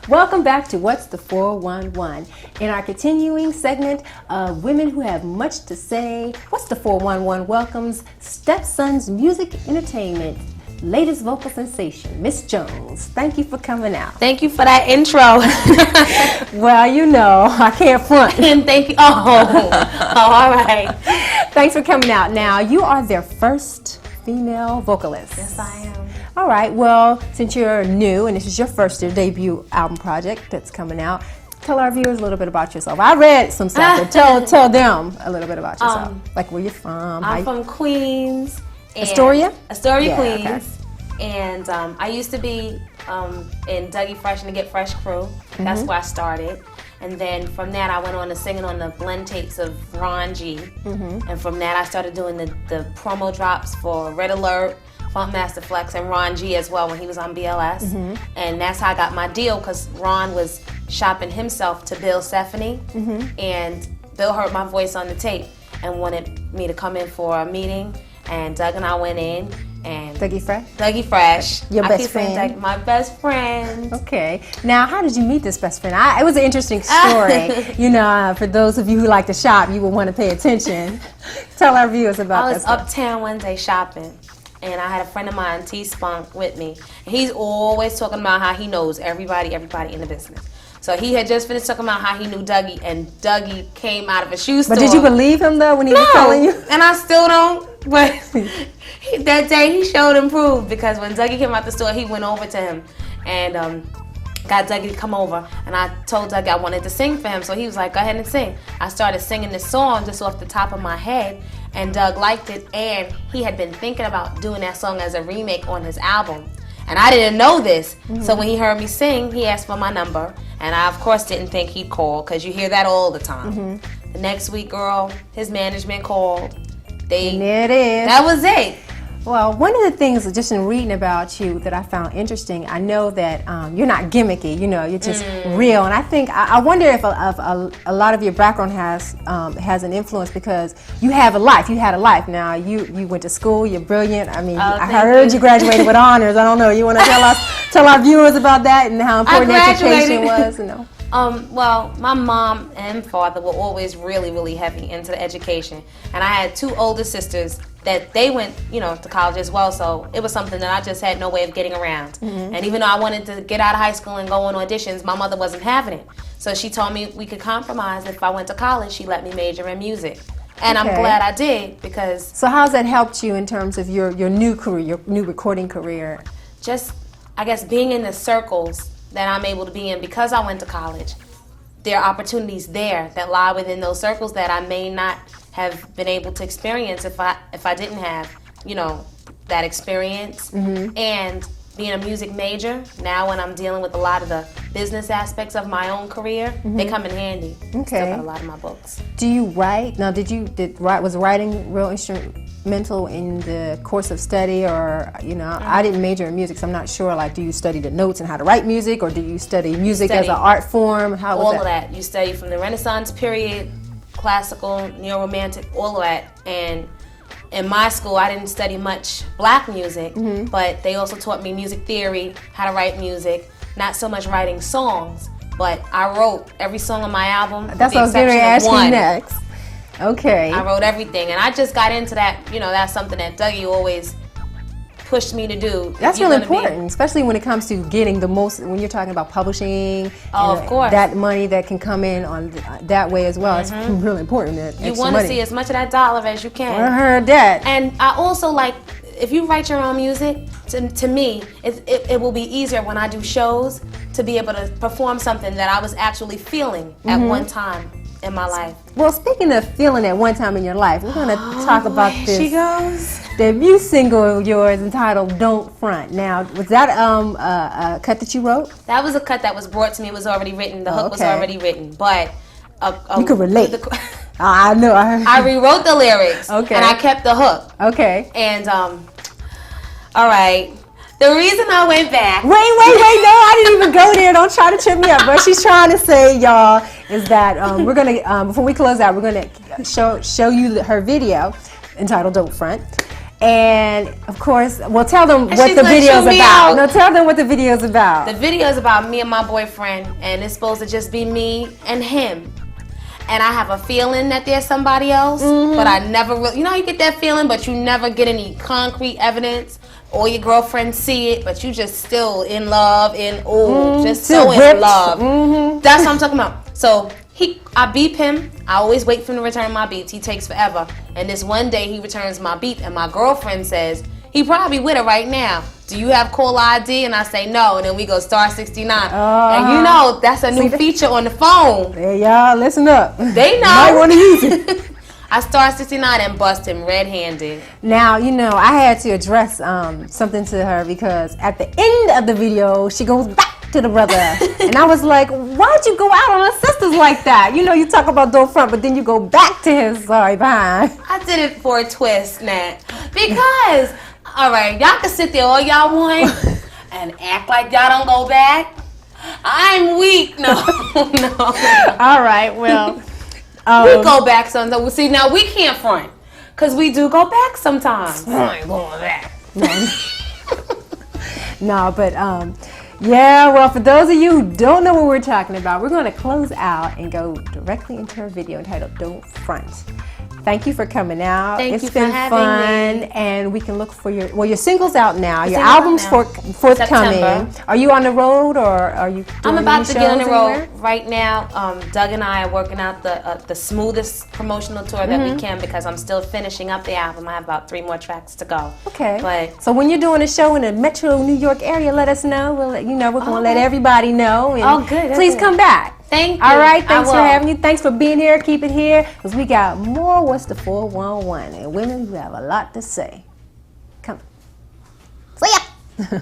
Welcome back to What's the 411? In our continuing segment of Women Who Have Much to Say, What's the 411 welcomes Stepson's Music Entertainment latest vocal sensation, Miss Jones. Thank you for coming out. Thank you for that intro. Well, you know, I can't front. And thank you. Oh, all right. Thanks for coming out. Now, you are their first female vocalist. Yes, I am. All right. Well, since you're new and this is your first debut album project that's coming out, tell our viewers a little bit about yourself. I read some stuff, but tell them a little bit about yourself. Like where you're from. I'm from Queens. Astoria? Astoria, Yeah, Queens. Okay. And I used to be in Dougie Fresh and the Get Fresh crew. That's where I started. And then from that, I went on to singing on the blend tapes of Ron G. And from that, I started doing the promo drops for Red Alert, Funk Master Flex, and Ron G as well when he was on BLS. And that's how I got my deal, because Ron was shopping himself to Bill Stephanie. And Bill heard my voice on the tape and wanted me to come in for a meeting. And Doug and I went in, and Dougie Fresh? Dougie Fresh. Your best friend? Doug, my best friend. Okay. Now, how did you meet this best friend? It was an interesting story. You know, for those of you who like to shop, you will want to pay attention. Tell our viewers about I this. was uptown one day shopping, and I had a friend of mine, T-Spunk, with me. And he's always talking about how he knows everybody in the business. So he had just finished talking about how he knew Dougie, and Dougie came out of a shoe store. But did you believe him, though, when he was telling you? And I still don't. But that day he showed and proved, because when Dougie came out the store, he went over to him and got Dougie to come over. And I told Dougie I wanted to sing for him, so he was like, go ahead and sing. I started singing this song just off the top of my head, and Doug liked it, and he had been thinking about doing that song as a remake on his album. And I didn't know this, so when he heard me sing, he asked for my number, and I, of course, didn't think he'd call, because you hear that all the time. The next week, girl, his management called. And there it is. That was it. Well, one of the things just in reading about you that I found interesting, I know that you're not gimmicky, you know, you're just real. And I think, I wonder if a lot of your background has an influence, because you have a life, you had a life. Now, you went to school, you're brilliant. I mean, I heard you graduated with honors. I don't know, you want to tell our viewers about that and how important education was? You know? Well, my mom and father were always really, really heavy into the education. And I had two older sisters that they went, you know, to college as well. So it was something that I just had no way of getting around. And even though I wanted to get out of high school and go on auditions, my mother wasn't having it. So she told me we could compromise. If I went to college, she let me major in music. And I'm glad I did, because... So how's that helped you in terms of your new career, your new recording career? Just, I guess, being in the circles that I'm able to be in because I went to college. There are opportunities there that lie within those circles that I may not have been able to experience if I didn't have, you know, that experience. And being a music major, now when I'm dealing with a lot of the business aspects of my own career, they come in handy. Okay. Still got a lot of my books. Do you write? Now, was writing real instrumental in the course of study, or, you know, I didn't major in music, so I'm not sure, like, do you study the notes and how to write music, or do you study music as an art form? How was all of that. You study from the Renaissance period, classical, neo-romantic, all of that. And in my school, I didn't study much black music, but they also taught me music theory, how to write music, not so much writing songs, but I wrote every song on my album. That's what I was going to ask you next. Okay. I wrote everything, and I just got into that. You know, that's something that Dougie always pushed me to do. That's really important, especially when it comes to getting the most, when you're talking about publishing. Of course. That money that can come in on that way as well. It's really important. That you want to see as much of that dollar as you can. I heard that. And I also like, if you write your own music, to me, it will be easier when I do shows to be able to perform something that I was actually feeling at one time in my life. Well, speaking of feeling at one time in your life, we're going to talk about this. She goes. Debut single of yours entitled "Don't Front." Now, was that a cut that you wrote? That was a cut that was brought to me. It was already written. The hook was already written, but you could relate. I know. I rewrote the lyrics. Okay. And I kept the hook. Okay. And all right. The reason I went back. Wait, no, I didn't even go there. Don't try to trip me up. What she's trying to say, y'all, is that we're going to, before we close out, we're going to show you her video entitled "Don't Front." And of course, well, tell them And what she's the like, video's "Chew me about. out." No, tell them what the video's about. The video is about me and my boyfriend, and it's supposed to just be me and him. And I have a feeling that there's somebody else, but I never really, you know, you get that feeling, but you never get any concrete evidence. Or your girlfriend see it, but you just still in love, just Still so whipped. in love. That's what I'm talking about. So I beep him. I always wait for him to return my beeps. He takes forever. And this one day he returns my beep, and my girlfriend says, he probably with her right now. Do you have call ID? And I say no, and then we go *69. And you know that's a new feature on the phone. Hey, y'all, listen up. They know. Might want to use it. I *69 and bust him red-handed. Now, you know, I had to address something to her because at the end of the video, she goes back to the brother. And I was like, why'd you go out on her sisters like that? You know, you talk about door front, but then you go back to his behind. I did it for a twist, Nat. Because, all right, y'all can sit there all y'all want and act like y'all don't go back. I'm weak. No. All right, well. We go back sometimes. See, now we can't front because we do go back sometimes. I ain't going back. No, but yeah, well, for those of you who don't know what we're talking about, we're going to close out and go directly into a video entitled Don't Front. Thank you for coming out. Thank you it's been for having fun, me. And we can look for your singles out now. Your Singles album's out now. forthcoming. September. Are you on the road or are you? I'm doing about any to get on the shows road anywhere? right now. Doug and I are working out the smoothest promotional tour that we can because I'm still finishing up the album. I have about 3 more tracks to go. Okay. But so when you're doing a show in the Metro New York area, let us know. We'll let you know. We're going to let Okay. everybody know. And Oh, good. Please Okay. come back. Thank you. All right. I Thanks for will. having you. Thanks for being here. Keep it here because we got more What's the 411 and women who have a lot to say. Come. See ya.